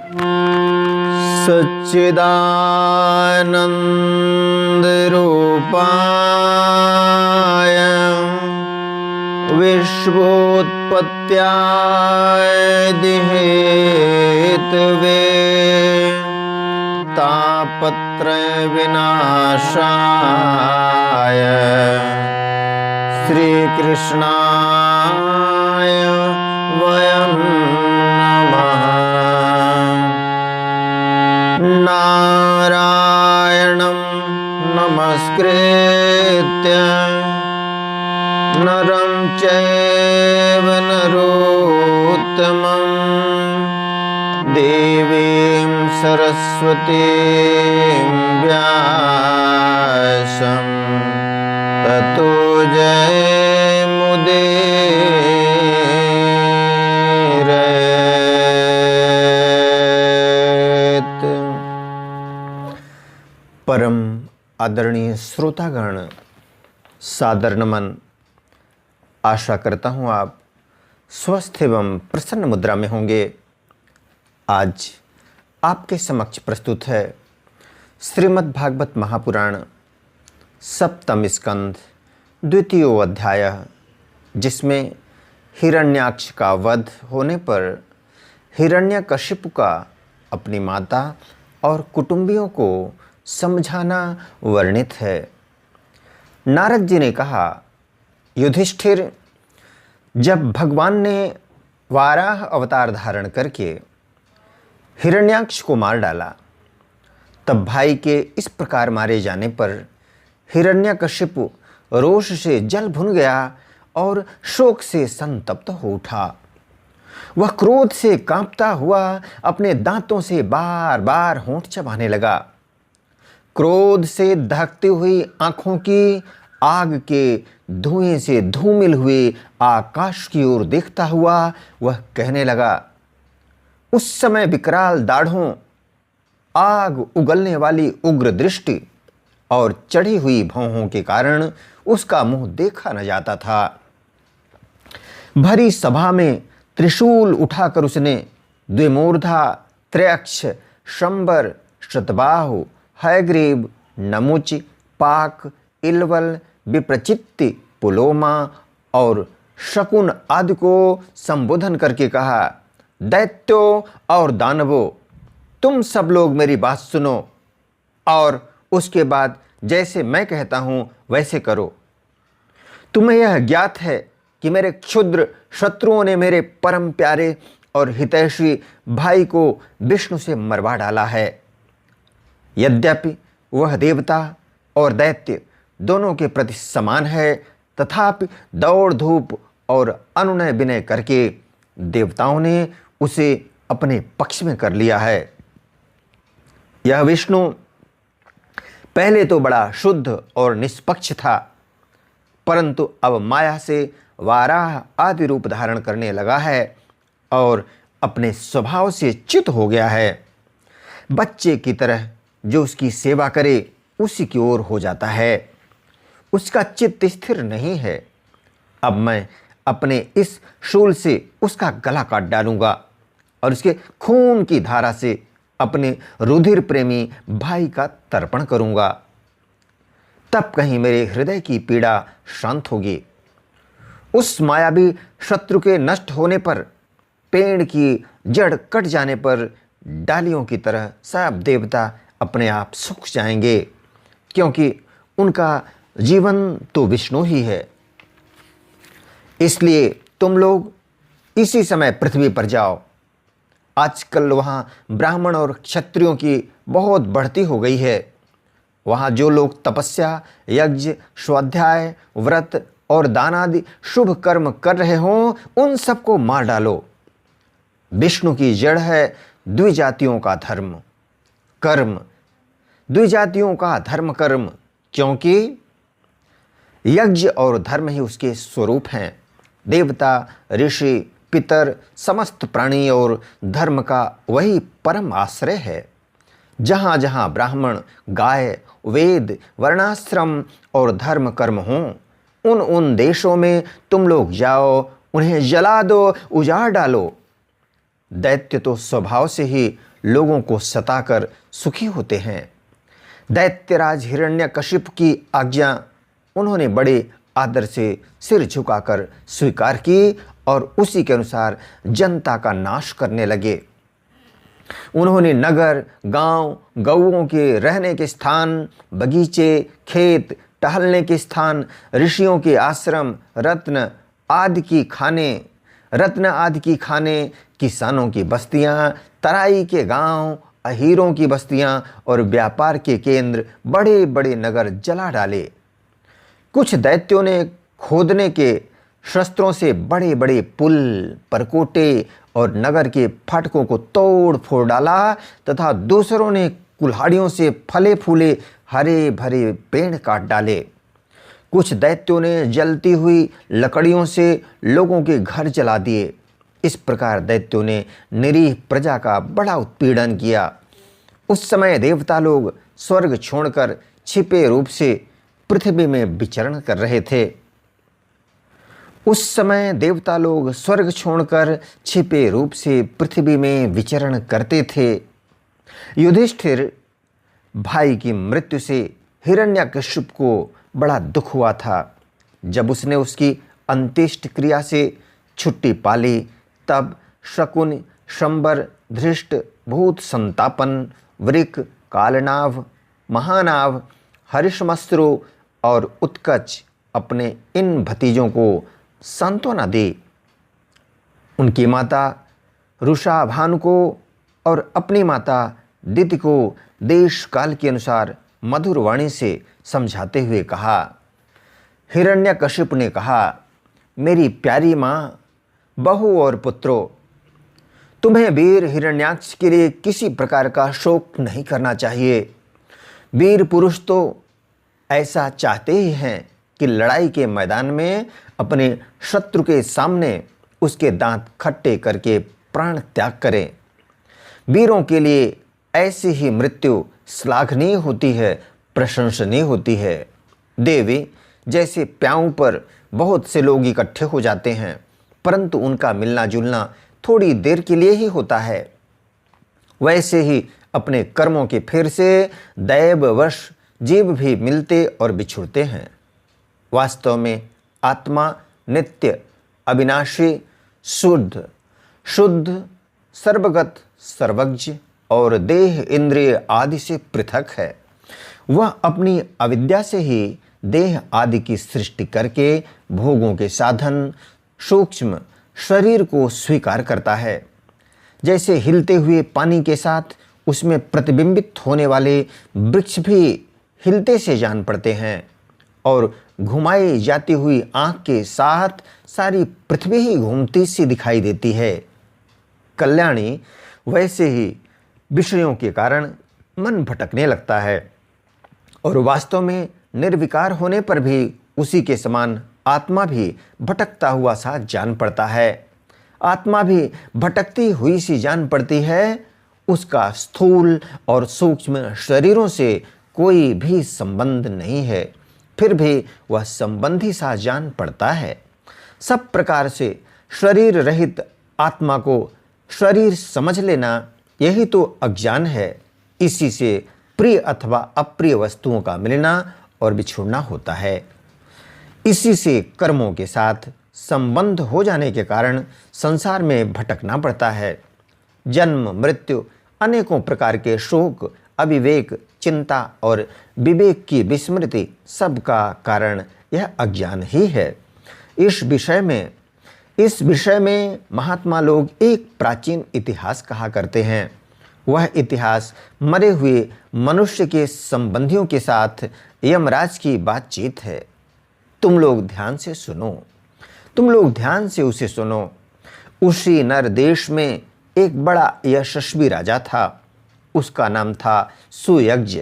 सच्चिदानंद रूपाय विश्वोत्पत्त्यादि Hathaway तापत्रय विनाशाय श्री कृष्णाय वयं नमः। नारायणं नमस्कृत्य नरं चैव नरोत्तमं देवीं सरस्वतीं व्यासं ततो जयमुदीरयेत्। परम आदरणीय श्रोतागण, सादर नमन। आशा करता हूँ आप स्वस्थ एवं प्रसन्न मुद्रा में होंगे। आज आपके समक्ष प्रस्तुत है श्रीमद् भागवत महापुराण सप्तम स्कंध द्वितीय अध्याय, जिसमें हिरण्याक्ष का वध होने पर हिरण्यकशिपु का अपनी माता और कुटुंबियों को समझाना वर्णित है। नारद जी ने कहा, युधिष्ठिर, जब भगवान ने वाराह अवतार धारण करके हिरण्याक्ष को मार डाला, तब भाई के इस प्रकार मारे जाने पर हिरण्यकशिपु रोष से जल भुन गया और शोक से संतप्त हो उठा। वह क्रोध से कांपता हुआ अपने दांतों से बार बार होंठ चबाने लगा। क्रोध से दहकती हुई आंखों की आग के धुएं से धूमिल हुए आकाश की ओर देखता हुआ वह कहने लगा। उस समय विकराल दाढ़ों, आग उगलने वाली उग्र दृष्टि और चढ़ी हुई भौहों के कारण उसका मुंह देखा न जाता था। भरी सभा में त्रिशूल उठाकर उसने द्विमूर्धा, त्रयक्ष, शंबर, शतबाहु, हयग्रीव, नमुच, पाक, इलवल, विप्रचित्ति, पुलोमा और शकुन आदि को संबोधन करके कहा, दैत्यों और दानवों, तुम सब लोग मेरी बात सुनो और उसके बाद जैसे मैं कहता हूं वैसे करो। तुम्हें यह ज्ञात है कि मेरे क्षुद्र शत्रुओं ने मेरे परम प्यारे और हितैषी भाई को विष्णु से मरवा डाला है। यद्यपि वह देवता और दैत्य दोनों के प्रति समान है, तथापि दौड़ धूप और अनुनय विनय करके देवताओं ने उसे अपने पक्ष में कर लिया है। यह विष्णु पहले तो बड़ा शुद्ध और निष्पक्ष था, परंतु अब माया से वाराह आदि रूप धारण करने लगा है और अपने स्वभाव से च्युत हो गया है। बच्चे की तरह जो उसकी सेवा करे उसी की ओर हो जाता है। उसका चित्त स्थिर नहीं है। अब मैं अपने इस शूल से उसका गला काट डालूंगा और उसके खून की धारा से अपने रुधिर प्रेमी भाई का तर्पण करूंगा। तब कहीं मेरे हृदय की पीड़ा शांत होगी। उस मायावी शत्रु के नष्ट होने पर, पेड़ की जड़ कट जाने पर डालियों की तरह सब देवता अपने आप सूख जाएंगे, क्योंकि उनका जीवन तो विष्णु ही है। इसलिए तुम लोग इसी समय पृथ्वी पर जाओ। आजकल वहाँ ब्राह्मण और क्षत्रियों की बहुत बढ़ती हो गई है। वहाँ जो लोग तपस्या, यज्ञ, स्वाध्याय, व्रत और दान आदि शुभ कर्म कर रहे हों, उन सबको मार डालो। विष्णु की जड़ है द्विजातियों का धर्म कर्म, द्विजातियों का धर्म कर्म, क्योंकि यज्ञ और धर्म ही उसके स्वरूप हैं। देवता, ऋषि, पितर, समस्त प्राणी और धर्म का वही परम आश्रय है। जहाँ जहाँ ब्राह्मण, गाय, वेद, वर्णाश्रम और धर्म कर्म हों, उन उन देशों में तुम लोग जाओ, उन्हें जला दो, उजाड़ डालो। दैत्य तो स्वभाव से ही लोगों को सताकर सुखी होते हैं। दैत्यराज हिरण्यकशिपु की आज्ञा उन्होंने बड़े आदर से सिर झुकाकर स्वीकार की और उसी के अनुसार जनता का नाश करने लगे। उन्होंने नगर, गांव, गौओं के रहने के स्थान, बगीचे, खेत, टहलने के स्थान, ऋषियों के आश्रम, रत्न आदि की खाने, किसानों की बस्तियां, तराई के गांव, अहीरों की बस्तियां और व्यापार के केंद्र, बड़े बड़े नगर जला डाले। कुछ दैत्यों ने खोदने के शस्त्रों से बड़े बड़े पुल, परकोटे और नगर के फाटकों को तोड़ फोड़ डाला तथा दूसरों ने कुल्हाड़ियों से फले फूले हरे भरे पेड़ काट डाले। कुछ दैत्यों ने जलती हुई लकड़ियों से लोगों के घर जला दिए। इस प्रकार दैत्यों ने निरीह प्रजा का बड़ा उत्पीड़न किया। उस समय देवता लोग स्वर्ग छोड़कर छिपे रूप से पृथ्वी में विचरण कर रहे थे। उस समय देवता लोग स्वर्ग छोड़कर छिपे रूप से पृथ्वी में विचरण करते थे। युधिष्ठिर भाई की मृत्यु से हिरण्यकशिपु को बड़ा दुख हुआ था। जब उसने उसकी अंत्येष्ट क्रिया से छुट्टी पाली तब शकुन, शंबर, धृष्ट, भूत संतापन, वृक, कालनाभ, महानाभ, हरिश्मश्रु और उत्कच अपने इन भतीजों को सांत्वना दी। उनकी माता रुषा भानु को और अपनी माता दिति को देश काल के अनुसार मधुर वाणी से समझाते हुए कहा। हिरण्यकशिपु ने कहा, मेरी प्यारी माँ, बहू और पुत्रों, तुम्हें वीर हिरण्याक्ष के लिए किसी प्रकार का शोक नहीं करना चाहिए। वीर पुरुष तो ऐसा चाहते ही हैं कि लड़ाई के मैदान में अपने शत्रु के सामने उसके दांत खट्टे करके प्राण त्याग करें। वीरों के लिए ऐसी ही मृत्यु श्लाघनीय होती है, प्रशंसनीय होती है। देवी जैसे प्याऊ पर बहुत से लोग इकट्ठे हो जाते हैं, परंतु उनका मिलना जुलना थोड़ी देर के लिए ही होता है, वैसे ही अपने कर्मों के फेर से दैववश जीव भी मिलते और बिछुड़ते हैं। वास्तव में आत्मा नित्य, अविनाशी, शुद्ध, सर्वगत, सर्वज्ञ और देह, इंद्रिय आदि से पृथक है। वह अपनी अविद्या से ही देह आदि की सृष्टि करके भोगों के साधन सूक्ष्म शरीर को स्वीकार करता है। जैसे हिलते हुए पानी के साथ उसमें प्रतिबिंबित होने वाले वृक्ष भी हिलते से जान पड़ते हैं और घुमाई जाती हुई आंख के साथ सारी पृथ्वी ही घूमती सी दिखाई देती है। कल्याणी वैसे ही विषयों के कारण मन भटकने लगता है और वास्तव में निर्विकार होने पर भी उसी के समान आत्मा भी भटकता हुआ सा जान पड़ता है। आत्मा भी भटकती हुई सी जान पड़ती है। उसका स्थूल और सूक्ष्म शरीरों से कोई भी संबंध नहीं है, फिर भी वह संबंधी सा जान पड़ता है। सब प्रकार से शरीर रहित आत्मा को शरीर समझ लेना यही तो अज्ञान है। इसी से प्रिय अथवा अप्रिय वस्तुओं का मिलना और बिछुड़ना होता है। इसी से कर्मों के साथ संबंध हो जाने के कारण संसार में भटकना पड़ता है। जन्म, मृत्यु, अनेकों प्रकार के शोक, अविवेक, चिंता और विवेक की विस्मृति, सबका कारण यह अज्ञान ही है। इस विषय में महात्मा लोग एक प्राचीन इतिहास कहा करते हैं। वह इतिहास मरे हुए मनुष्य के संबंधियों के साथ यमराज की बातचीत है। तुम लोग ध्यान से उसे सुनो। उसी नर देश में एक बड़ा यशस्वी राजा था। उसका नाम था सुयज्ञ।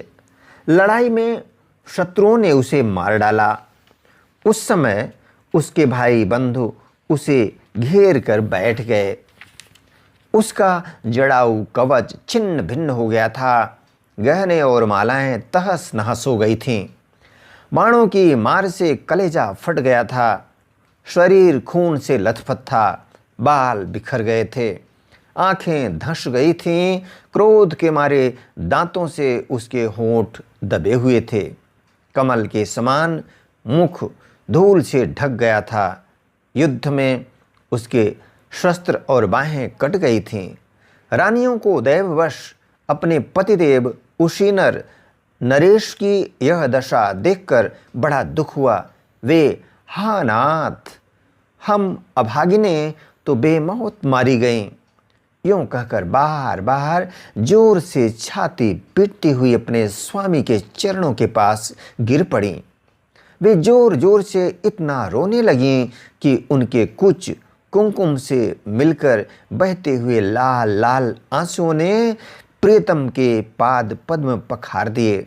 लड़ाई में शत्रुओं ने उसे मार डाला। उस समय उसके भाई बंधु उसे घेर कर बैठ गए। उसका जड़ाऊ कवच छिन्न भिन्न हो गया था। गहने और मालाएं तहस नहस हो गई थीं। बाणों की मार से कलेजा फट गया था। शरीर खून से लथपथ था। बाल बिखर गए थे। आंखें धंस गई थीं, क्रोध के मारे दांतों से उसके होंठ दबे हुए थे। कमल के समान मुख धूल से ढक गया था। युद्ध में उसके शस्त्र और बाहें कट गई थीं। रानियों को दैववश अपने पतिदेव उशीनर नरेश की यह दशा देखकर बड़ा दुख हुआ। वे, हा नाथ, हम अभागिने तो बेमौत मारी गईं, यूं कहकर बार बार जोर से छाती पीटती हुई अपने स्वामी के चरणों के पास गिर पड़ी। वे जोर जोर से इतना रोने लगीं कि उनके कुछ कुमकुम से मिलकर बहते हुए लाल लाल आंसुओं ने प्रियतम के पाद पद्म पखार दिए।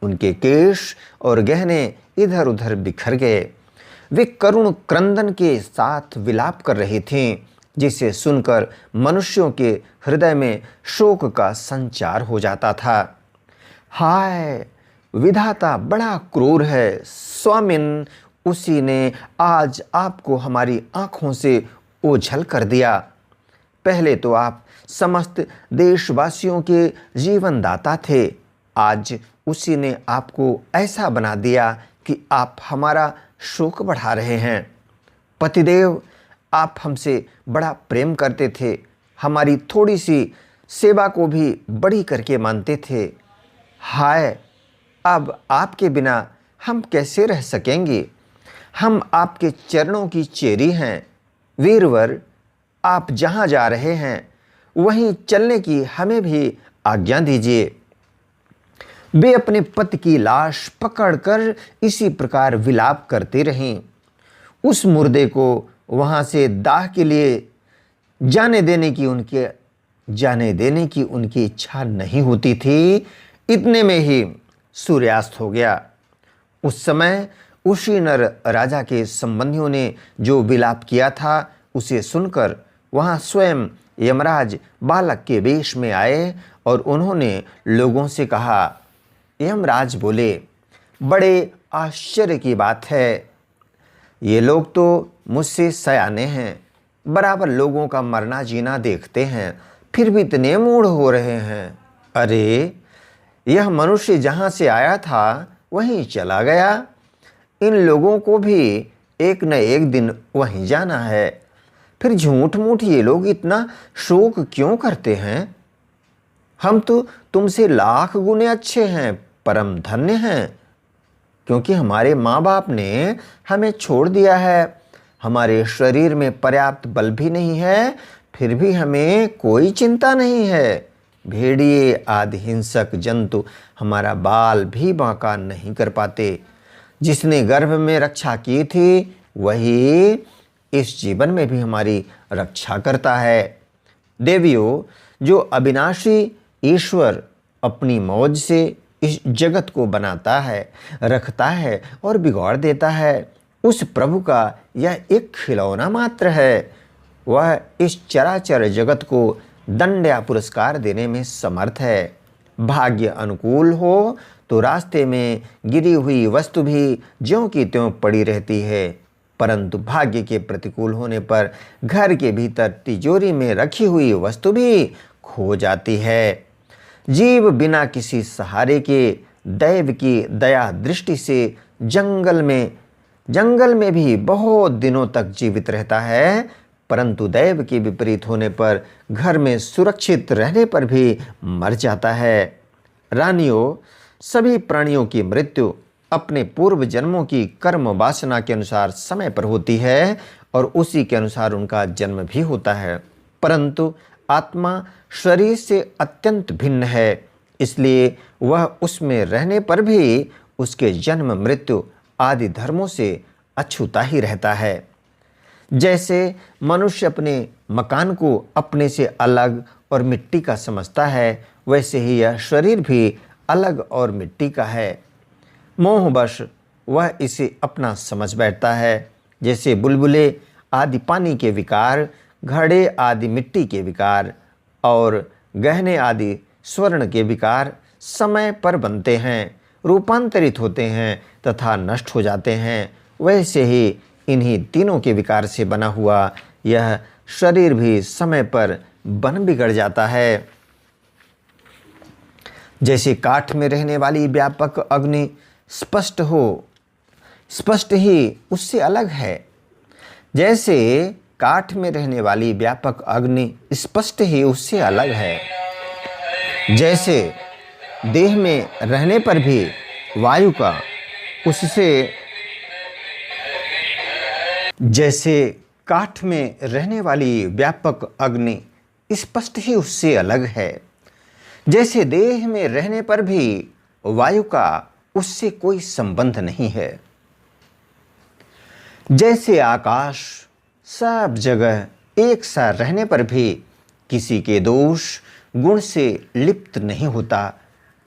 उनके केश और गहने इधर उधर बिखर गए। वे करुण क्रंदन के साथ विलाप कर रही थीं, जिसे सुनकर मनुष्यों के हृदय में शोक का संचार हो जाता था। हाय, विधाता बड़ा क्रूर है। स्वामिन, उसी ने आज आपको हमारी आंखों से ओझल कर दिया। पहले तो आप समस्त देशवासियों के जीवनदाता थे। आज उसी ने आपको ऐसा बना दिया कि आप हमारा शोक बढ़ा रहे हैं। पतिदेव, आप हमसे बड़ा प्रेम करते थे, हमारी थोड़ी सी सेवा को भी बड़ी करके मानते थे। हाय, अब आपके बिना हम कैसे रह सकेंगे? हम आपके चरणों की चेरी हैं। वीरवर, आप जहाँ जा रहे हैं वहीं चलने की हमें भी आज्ञा दीजिए। वे अपने पति की लाश पकड़कर इसी प्रकार विलाप करती रहीं। उस मुर्दे को वहाँ से दाह के लिए जाने देने की उनकी इच्छा नहीं होती थी। इतने में ही सूर्यास्त हो गया। उस समय उशीनर राजा के संबंधियों ने जो विलाप किया था उसे सुनकर वहाँ स्वयं यमराज बालक के वेश में आए और उन्होंने लोगों से कहा। यमराज बोले, बड़े आश्चर्य की बात है, ये लोग तो मुझसे सयाने हैं, बराबर लोगों का मरना जीना देखते हैं, फिर भी इतने मूढ़ हो रहे हैं। अरे, यह मनुष्य जहाँ से आया था वहीं चला गया। इन लोगों को भी एक न एक दिन वहीं जाना है। फिर झूठ मूठ ये लोग इतना शोक क्यों करते हैं? हम तो तुमसे लाख गुने अच्छे हैं, परम धन्य हैं, क्योंकि हमारे माँ बाप ने हमें छोड़ दिया है। हमारे शरीर में पर्याप्त बल भी नहीं है, फिर भी हमें कोई चिंता नहीं है। भेड़िए आदि हिंसक जंतु हमारा बाल भी बांका नहीं कर पाते। जिसने गर्भ में रक्षा की थी वही इस जीवन में भी हमारी रक्षा करता है। देवियों, जो अविनाशी ईश्वर अपनी मौज से इस जगत को बनाता है, रखता है और बिगाड़ देता है, उस प्रभु का यह एक खिलौना मात्र है। वह इस चराचर जगत को दंड या पुरस्कार देने में समर्थ है। भाग्य अनुकूल हो तो रास्ते में गिरी हुई वस्तु भी ज्यों की त्यों पड़ी रहती है, परंतु भाग्य के प्रतिकूल होने पर घर के भीतर तिजोरी में रखी हुई वस्तु भी खो जाती है। जीव बिना किसी सहारे के दैव की दया दृष्टि से जंगल में भी बहुत दिनों तक जीवित रहता है, परंतु दैव के विपरीत होने पर घर में सुरक्षित रहने पर भी मर जाता है। रानियों, सभी प्राणियों की मृत्यु अपने पूर्व जन्मों की कर्म वासना के अनुसार समय पर होती है और उसी के अनुसार उनका जन्म भी होता है, परंतु आत्मा शरीर से अत्यंत भिन्न है, इसलिए वह उसमें रहने पर भी उसके जन्म मृत्यु आदि धर्मों से अछूता ही रहता है। जैसे मनुष्य अपने मकान को अपने से अलग और मिट्टी का समझता है, वैसे ही यह शरीर भी अलग और मिट्टी का है। मोहवश वह इसे अपना समझ बैठता है। जैसे बुलबुले आदि पानी के विकार, घड़े आदि मिट्टी के विकार और गहने आदि स्वर्ण के विकार समय पर बनते हैं, रूपांतरित होते हैं तथा नष्ट हो जाते हैं, वैसे ही इन्हीं तीनों के विकार से बना हुआ यह शरीर भी समय पर बन बिगड़ जाता है। जैसे काठ में रहने वाली व्यापक अग्नि स्पष्ट ही उससे अलग है, जैसे काठ में रहने वाली व्यापक अग्नि स्पष्ट ही उससे अलग है, जैसे देह में रहने पर भी वायु का उससे जैसे काठ में रहने वाली व्यापक अग्नि स्पष्ट ही उससे अलग है, जैसे देह में रहने पर भी वायु का उससे कोई संबंध नहीं है, जैसे आकाश सब जगह एक सा रहने पर भी किसी के दोष गुण से लिप्त नहीं होता,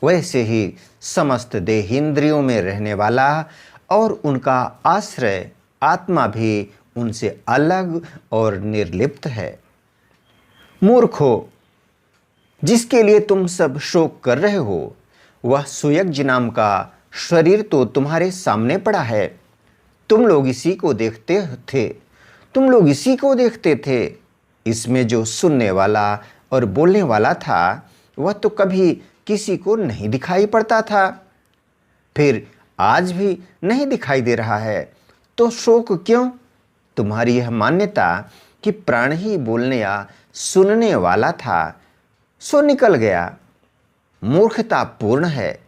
वैसे ही समस्त देहेंद्रियों में रहने वाला और उनका आश्रय आत्मा भी उनसे अलग और निर्लिप्त है। मूर्खो, जिसके लिए तुम सब शोक कर रहे हो, वह सुयज्ञ नाम का शरीर तो तुम्हारे सामने पड़ा है। तुम लोग इसी को देखते थे। इसमें जो सुनने वाला और बोलने वाला था वह तो कभी किसी को नहीं दिखाई पड़ता था, फिर आज भी नहीं दिखाई दे रहा है, तो शोक क्यों? तुम्हारी यह मान्यता कि प्राण ही बोलने या सुनने वाला था सो निकल गया, मूर्खता पूर्ण है।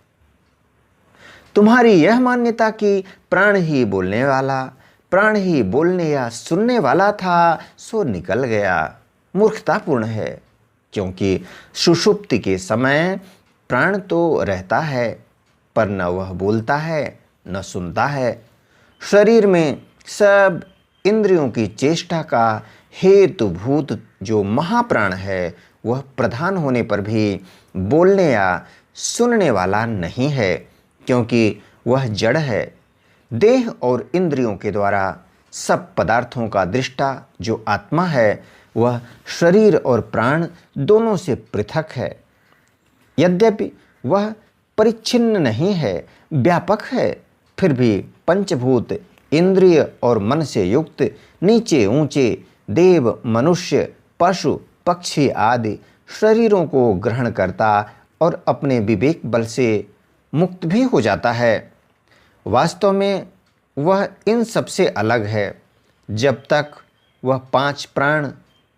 तुम्हारी यह मान्यता कि प्राण ही बोलने या सुनने वाला था सो निकल गया, मूर्खतापूर्ण है, क्योंकि सुषुप्ति के समय प्राण तो रहता है, पर न वह बोलता है न सुनता है। शरीर में सब इंद्रियों की चेष्टा का हेतुभूत जो महाप्राण है, वह प्रधान होने पर भी बोलने या सुनने वाला नहीं है, क्योंकि वह जड़ है। देह और इंद्रियों के द्वारा सब पदार्थों का दृष्टा जो आत्मा है, वह शरीर और प्राण दोनों से पृथक है। यद्यपि वह परिच्छिन्न नहीं है, व्यापक है, फिर भी पंचभूत इंद्रिय और मन से युक्त नीचे ऊंचे देव, मनुष्य, पशु, पक्षी आदि शरीरों को ग्रहण करता और अपने विवेक बल से मुक्त भी हो जाता है। वास्तव में वह इन सबसे अलग है। जब तक वह 5 प्राण,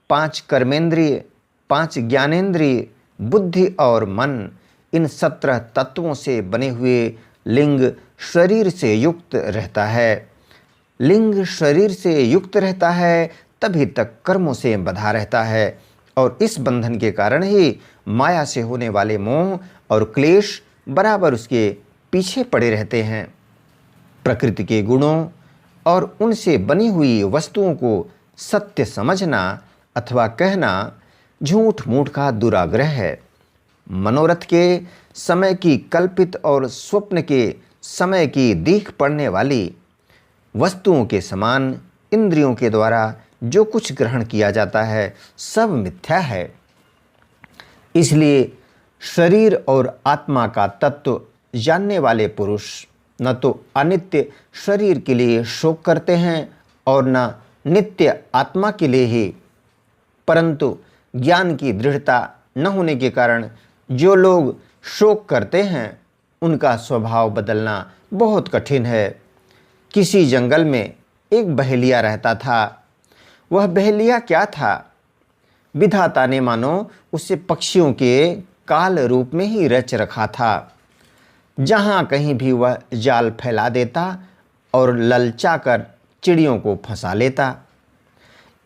5 कर्मेंद्रिय, 5 ज्ञानेंद्रिय, बुद्धि और मन, इन 17 तत्वों से बने हुए लिंग शरीर से युक्त रहता है, तभी तक कर्मों से बंधा रहता है, और इस बंधन के कारण ही माया से होने वाले मोह और क्लेश बराबर उसके पीछे पड़े रहते हैं। प्रकृति के गुणों और उनसे बनी हुई वस्तुओं को सत्य समझना अथवा कहना झूठ मूठ का दुराग्रह है। मनोरथ के समय की कल्पित और स्वप्न के समय की दीख पड़ने वाली वस्तुओं के समान इंद्रियों के द्वारा जो कुछ ग्रहण किया जाता है सब मिथ्या है। इसलिए शरीर और आत्मा का तत्व जानने वाले पुरुष न तो अनित्य शरीर के लिए शोक करते हैं और न नित्य आत्मा के लिए ही, परंतु ज्ञान की दृढ़ता न होने के कारण जो लोग शोक करते हैं उनका स्वभाव बदलना बहुत कठिन है। किसी जंगल में एक बहेलिया रहता था। वह बहेलिया क्या था? विधाता ने मानो उसे पक्षियों के काल रूप में ही रच रखा था। जहाँ कहीं भी वह जाल फैला देता और ललचाकर चिड़ियों को फंसा लेता।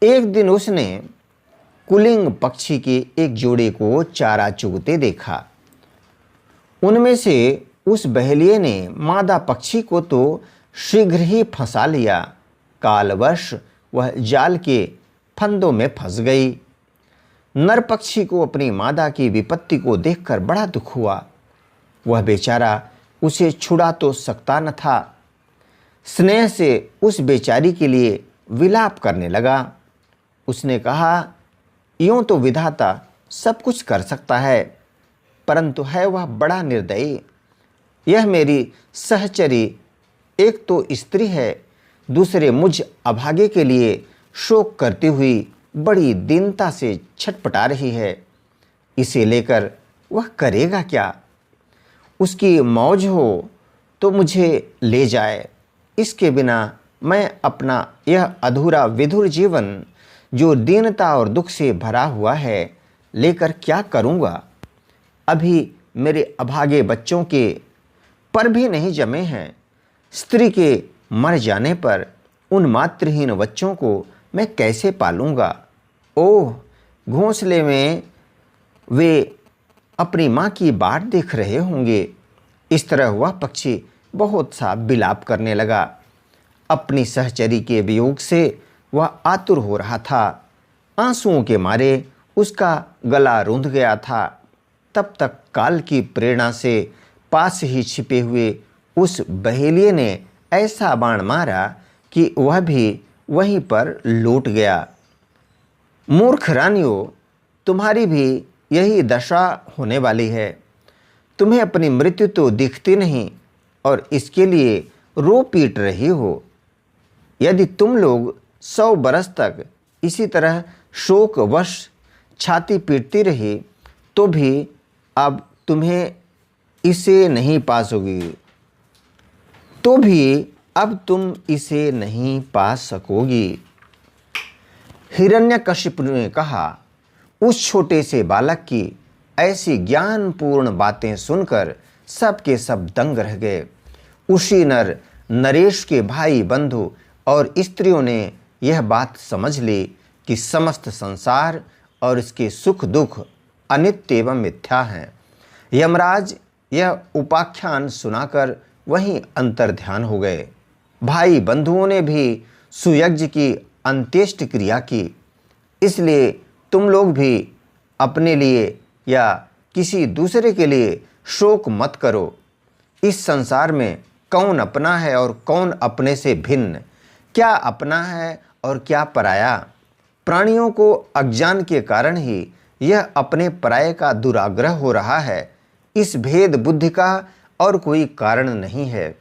एक दिन उसने कुलिंग पक्षी के एक जोड़े को चारा चुगते देखा। उनमें से उस बहेलिये ने मादा पक्षी को तो शीघ्र ही फंसा लिया। कालवश वह जाल के फंदों में फंस गई। नर पक्षी को अपनी मादा की विपत्ति को देखकर बड़ा दुख हुआ। वह बेचारा उसे छुड़ा तो सकता न था। स्नेह से उस बेचारी के लिए विलाप करने लगा। उसने कहा, यूं तो विधाता सब कुछ कर सकता है, परंतु है वह बड़ा निर्दयी। यह मेरी सहचरी एक तो स्त्री है, दूसरे मुझ अभागे के लिए शोक करती हुई बड़ी दीनता से छटपटा रही है। इसे लेकर वह करेगा क्या? उसकी मौज हो तो मुझे ले जाए, इसके बिना मैं अपना यह अधूरा विधुर जीवन जो दीनता और दुख से भरा हुआ है लेकर क्या करूँगा? अभी मेरे अभागे बच्चों के पर भी नहीं जमे हैं। स्त्री के मर जाने पर उन मातृहीन बच्चों को मैं कैसे पालूँगा? ओह, घोंसले में वे अपनी माँ की बाट देख रहे होंगे। इस तरह वह पक्षी बहुत सा विलाप करने लगा। अपनी सहचरी के वियोग से वह आतुर हो रहा था। आंसुओं के मारे उसका गला रूंध गया था। तब तक काल की प्रेरणा से पास ही छिपे हुए उस बहेलिये ने ऐसा बाण मारा कि वह भी वहीं पर लौट गया। मूर्ख रानियों, तुम्हारी भी यही दशा होने वाली है। तुम्हें अपनी मृत्यु तो दिखती नहीं और इसके लिए रो पीट रही हो। यदि तुम लोग 100 बरस तक इसी तरह शोकवश छाती पीटती रही तो भी अब तुम्हें इसे नहीं पा सकोगी। हिरण्यकशिपु ने कहा। उस छोटे से बालक की ऐसी ज्ञानपूर्ण बातें सुनकर सब के सब दंग रह गए। उसी नरेश के भाई बंधु और स्त्रियों ने यह बात समझ ली कि समस्त संसार और इसके सुख दुख अनित्य एवं मिथ्या हैं। यमराज यह उपाख्यान सुनाकर वहीं अंतर्ध्यान हो गए। भाई बंधुओं ने भी सुयज्ञ की अंत्येष्टि क्रिया की। इसलिए तुम लोग भी अपने लिए या किसी दूसरे के लिए शोक मत करो। इस संसार में कौन अपना है और कौन अपने से भिन्न, क्या अपना है और क्या पराया। प्राणियों को अज्ञान के कारण ही यह अपने पराये का दुराग्रह हो रहा है। इस भेद बुद्धि का और कोई कारण नहीं है।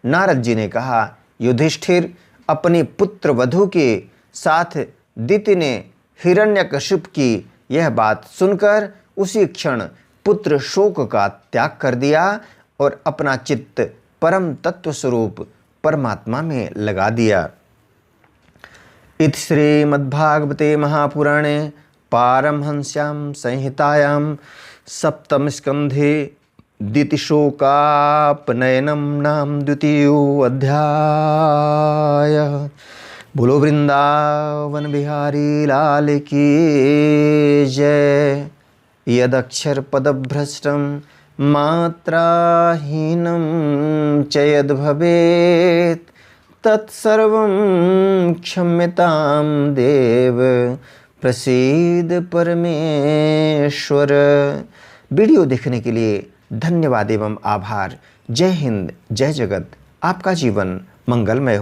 नारद जी ने कहा, युधिष्ठिर, अपनी पुत्र वधू के साथ दिति ने हिरण्यकशिप की यह बात सुनकर उसी क्षण पुत्र शोक का त्याग कर दिया और अपना चित्त परम तत्व स्वरूप परमात्मा में लगा दिया। इति श्रीमद्भागवते महापुराणे पारमहंस्यां संहितायां सप्तम स्कंधे दितिशोकापनयनं नाम द्वितीयो अध्याय। बोलो वृंदावन बिहारी लाल की जय। यदक्षर पदभ्रष्टं मात्राहीनं च यद् भवेत् तत्सर्वं क्षम्यतां देव प्रसीद परमेश्वर। वीडियो देखने के लिए धन्यवाद एवं आभार। जय हिंद, जय जगत। आपका जीवन मंगलमय हो।